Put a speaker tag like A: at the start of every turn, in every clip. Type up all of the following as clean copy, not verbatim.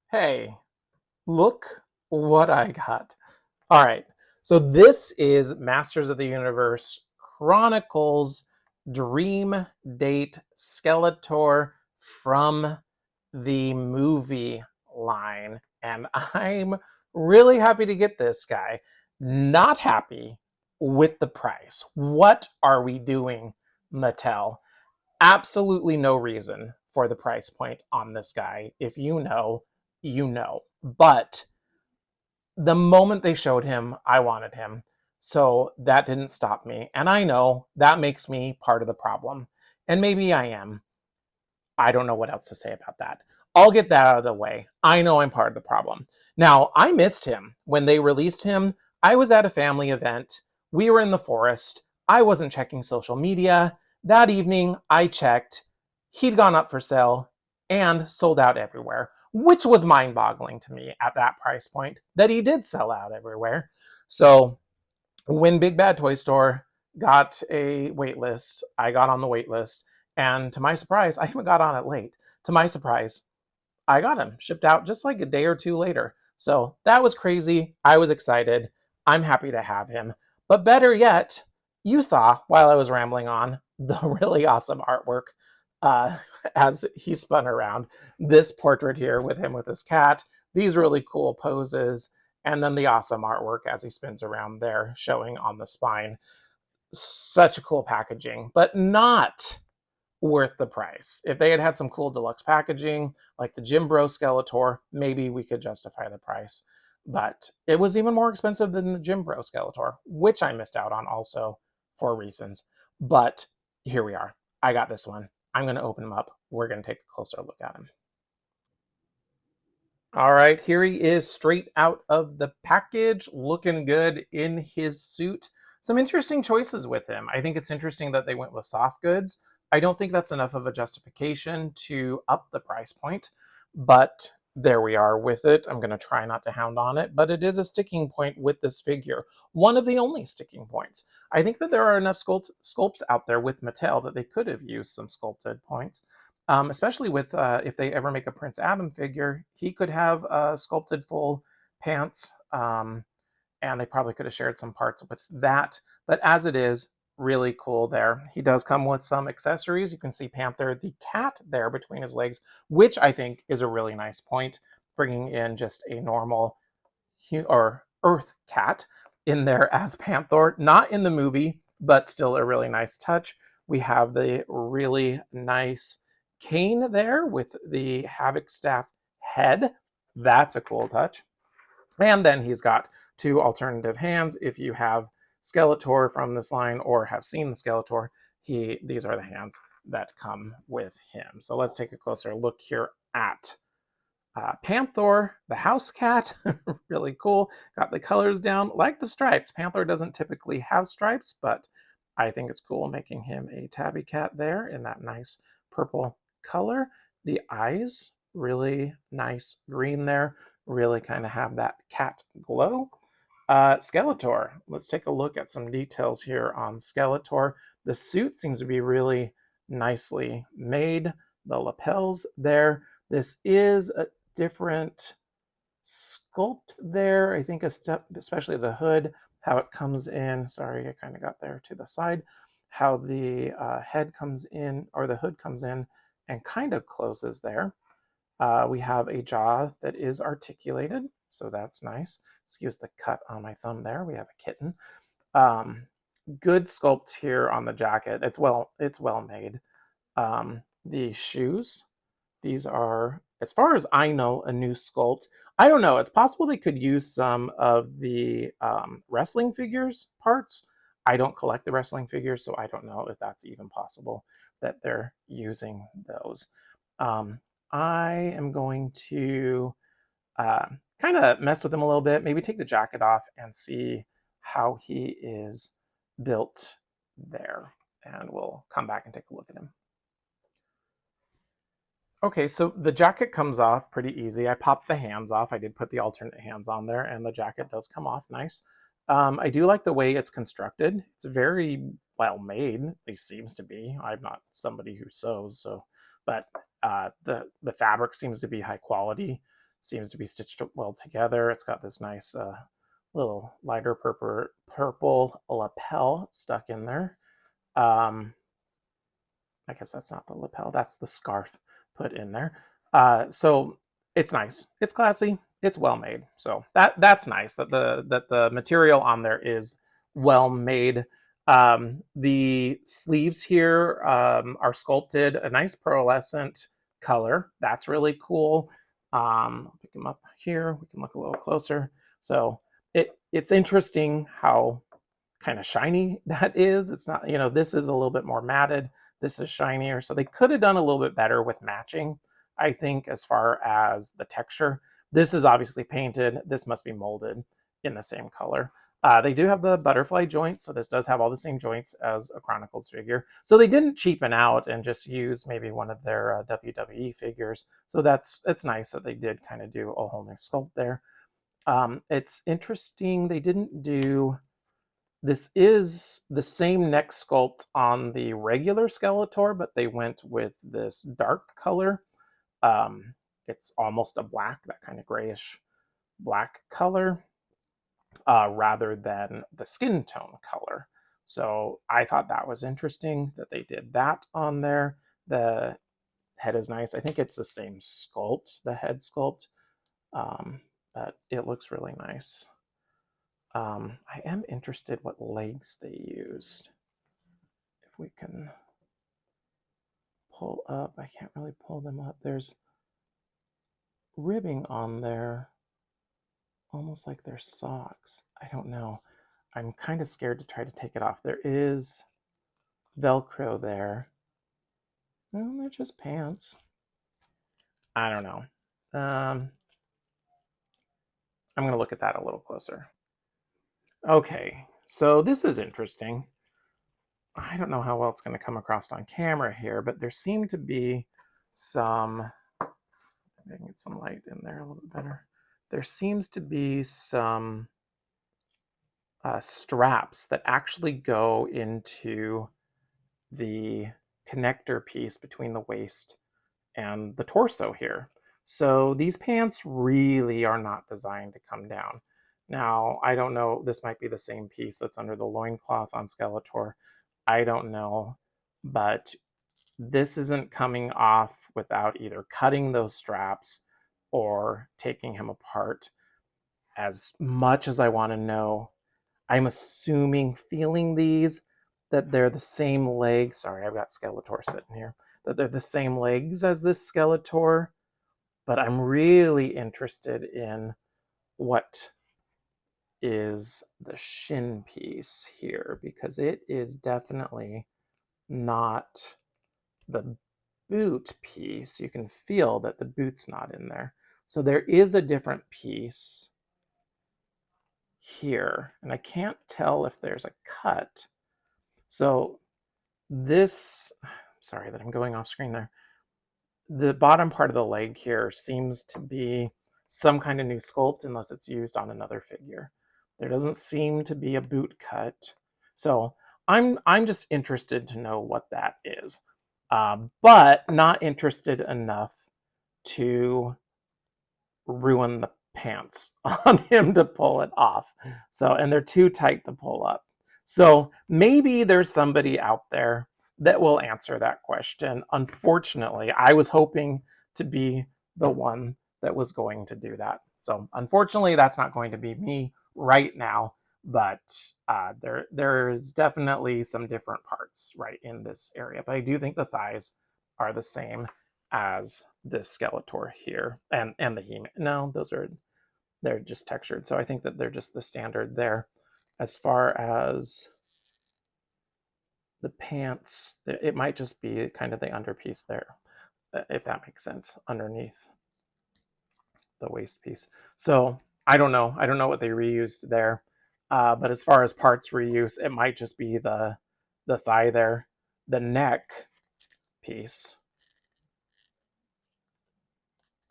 A: Hey, look what I got. All right. So this is Masters of the Universe Chronicles Dream Date Skeletor from the movie line. And I'm really happy to get this guy. Not happy with the price. What are we doing, Mattel? Absolutely no reason for the price point on this guy. If you know, you know. But the moment they showed him, I wanted him. So that didn't stop me. And I know that makes me part of the problem. And maybe I am. I don't know what else to say about that. I'll get that out of the way. I know I'm part of the problem. Now, I missed him. When they released him, I was at a family event. We were in the forest. I wasn't checking social media. That evening, I checked. He'd gone up for sale and sold out everywhere, which was mind boggling to me at that price point that he did sell out everywhere. So when Big Bad Toy Store got a wait list, I got on the wait list. And to my surprise, I even got on it late. To my surprise, I got him shipped out just like a day or two later. So that was crazy. I was excited. I'm happy to have him. But better yet, you saw while I was rambling on the really awesome artwork uh, as he spun around. This portrait here with him with his cat, these really cool poses, and then the awesome artwork as he spins around there showing on the spine. Such a cool packaging, but not worth the price. If they had had some cool deluxe packaging, like the Jim Bro Skeletor, maybe we could justify the price. But it was even more expensive than the Jim Bro Skeletor, which I missed out on also for reasons. But here we are. I got this one. I'm going to open him up. We're going to take a closer look at him. All right, here he is straight out of the package, looking good in his suit. Some interesting choices with him. I think it's interesting that they went with soft goods. I don't think that's enough of a justification to up the price point, but there we are with it. I'm going to try not to hound on it, but it is a sticking point with this figure. One of the only sticking points. I think that there are enough sculpts out there with Mattel that they could have used some sculpted points. Especially with if they ever make a Prince Adam figure, he could have sculpted full pants, and they probably could have shared some parts with that. But as it is, really cool there. He does come with some accessories. You can see Panther the cat there between his legs, which I think is a really nice point, bringing in just a normal or Earth cat in there as Panther, not in the movie, but still a really nice touch. We have the really nice cane there with the Havoc staff head. That's a cool touch. And then he's got two alternative hands. If you have Skeletor from this line or have seen the Skeletor, these are the hands that come with him. So let's take a closer look here at Panther, the house cat. Really cool. Got the colors down, like the stripes. Panther doesn't typically have stripes, but I think it's cool making him a tabby cat there in that nice purple color. The eyes, really nice green there. Really kind of have that cat glow. Skeletor. Let's take a look at some details here on Skeletor. The suit seems to be really nicely made. The lapels there. This is a different sculpt there. I think a step, especially the hood, how it comes in. Sorry, I kind of got there to the side. How the head comes in, or the hood comes in and kind of closes there. We have a jaw that is articulated, so that's nice. Excuse the cut on my thumb there. We have a kitten. Good sculpt here on the jacket. It's well made. The shoes, these are, as far as I know, a new sculpt. I don't know. It's possible they could use some of the wrestling figures parts. I don't collect the wrestling figures, so I don't know if that's even possible that they're using those. I am going to kind of mess with him a little bit, maybe take the jacket off and see how he is built there. And we'll come back and take a look at him. Okay, so the jacket comes off pretty easy. I popped the hands off. I did put the alternate hands on there, and the jacket does come off nice. I do like the way it's constructed. It's very well made. At least seems to be. I'm not somebody who sews, so but the fabric seems to be high quality. seems to be stitched well together. It's got this nice little lighter purple lapel stuck in there. I guess that's not the lapel, that's the scarf put in there. So it's nice, it's classy, it's well made. So that's nice that the material on there is well made. The sleeves here are sculpted a nice pearlescent color. That's really cool. I'll pick them up here. We can look a little closer. So it's interesting how kind of shiny that is. It's not, this is a little bit more matted. This is shinier. So they could have done a little bit better with matching, I think, as far as the texture. This is obviously painted. This must be molded in the same color. They do have the butterfly joints, so this does have all the same joints as a Chronicles figure. So they didn't cheapen out and just use maybe one of their WWE figures. So it's nice that they did kind of do a whole new sculpt there. It's interesting they didn't do... This is the same neck sculpt on the regular Skeletor, but they went with this dark color. It's almost a black, that kind of grayish black color, rather than the skin tone color. So I thought that was interesting that they did that on there. The head is nice. I think it's the same sculpt, the head sculpt, but it looks really nice. I am interested what legs they used. If we can pull up, I can't really pull them up. There's ribbing on there, almost like they're socks. I don't know. I'm kind of scared to try to take it off. There is Velcro there. Well, they're just pants. I don't know. I'm going to look at that a little closer. Okay, so this is interesting. I don't know how well it's going to come across on camera here, but there seem to be some... I can get some light in there a little bit better. There seems to be some straps that actually go into the connector piece between the waist and the torso here. So these pants really are not designed to come down. Now, I don't know, this might be the same piece that's under the loincloth on Skeletor. I don't know, but this isn't coming off without either cutting those straps or taking him apart. As much as I want to know, I'm assuming, feeling these, that they're the same legs. Sorry, I've got Skeletor sitting here. That they're the same legs as this Skeletor. But I'm really interested in what is the shin piece here, because it is definitely not the boot piece. You can feel that the boot's not in there. So there is a different piece here, and I can't tell if there's a cut. So this, sorry that I'm going off screen there. The bottom part of the leg here seems to be some kind of new sculpt, unless it's used on another figure. There doesn't seem to be a boot cut. So I'm just interested to know what that is. But not interested enough to ruin the pants on him to pull it off. So, and they're too tight to pull up. So maybe there's somebody out there that will answer that question. Unfortunately, I was hoping to be the one that was going to do that. So unfortunately, that's not going to be me right now, but there is definitely some different parts right in this area. But I do think the thighs are the same as this Skeletor here, and the He-Man. No, they're just textured. So I think that they're just the standard there. As far as the pants, it might just be kind of the underpiece there, if that makes sense, underneath the waist piece. So I don't know what they reused there, but as far as parts reuse, it might just be the thigh there, the neck piece,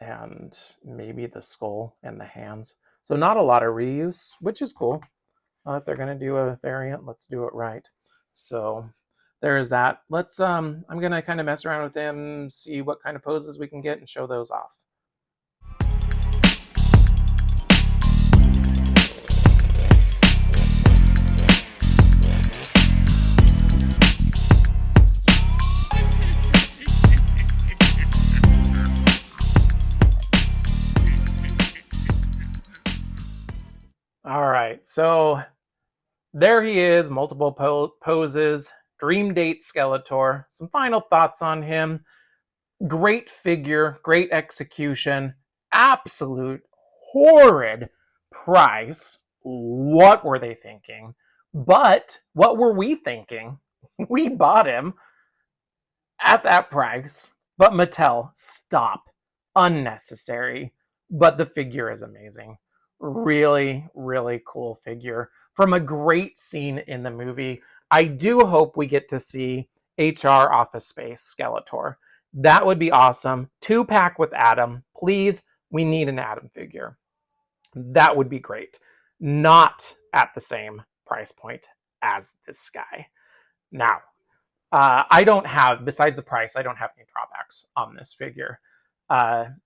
A: and maybe the skull and the hands. So not a lot of reuse, which is cool. If they're going to do a variant, let's do it right. So there is that. Let's I'm going to kind of mess around with them, see what kind of poses we can get, and show those off. right, so there he is, multiple poses, dream date Skeletor. Some final thoughts on him. Great figure, great execution, absolute horrid price. What were they thinking? But what were we thinking? We bought him at that price. But Mattel, stop. Unnecessary. But the figure is amazing. Really, really cool figure. From a great scene in the movie, I do hope we get to see HR Office Space Skeletor. That would be awesome. 2-pack with Adam. Please, we need an Adam figure. That would be great. Not at the same price point as this guy. Now, I don't have, besides the price, I don't have any drawbacks on this figure.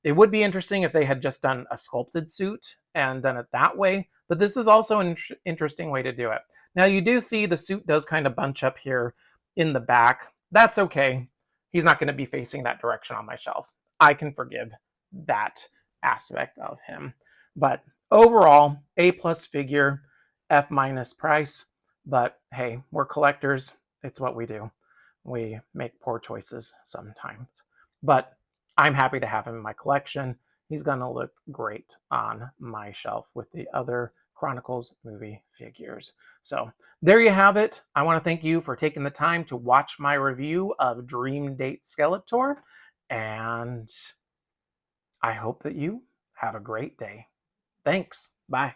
A: It would be interesting if they had just done a sculpted suit and done it that way, but this is also an interesting way to do it. Now, you do see the suit does kind of bunch up here in the back. That's okay. He's not going to be facing that direction on my shelf. I can forgive that aspect of him. But overall, A+ figure, F- price. But hey, we're collectors. It's what we do. We make poor choices sometimes. But I'm happy to have him in my collection. He's going to look great on my shelf with the other Chronicles movie figures. So there you have it. I want to thank you for taking the time to watch my review of Dream Date Skeletor. And I hope that you have a great day. Thanks. Bye.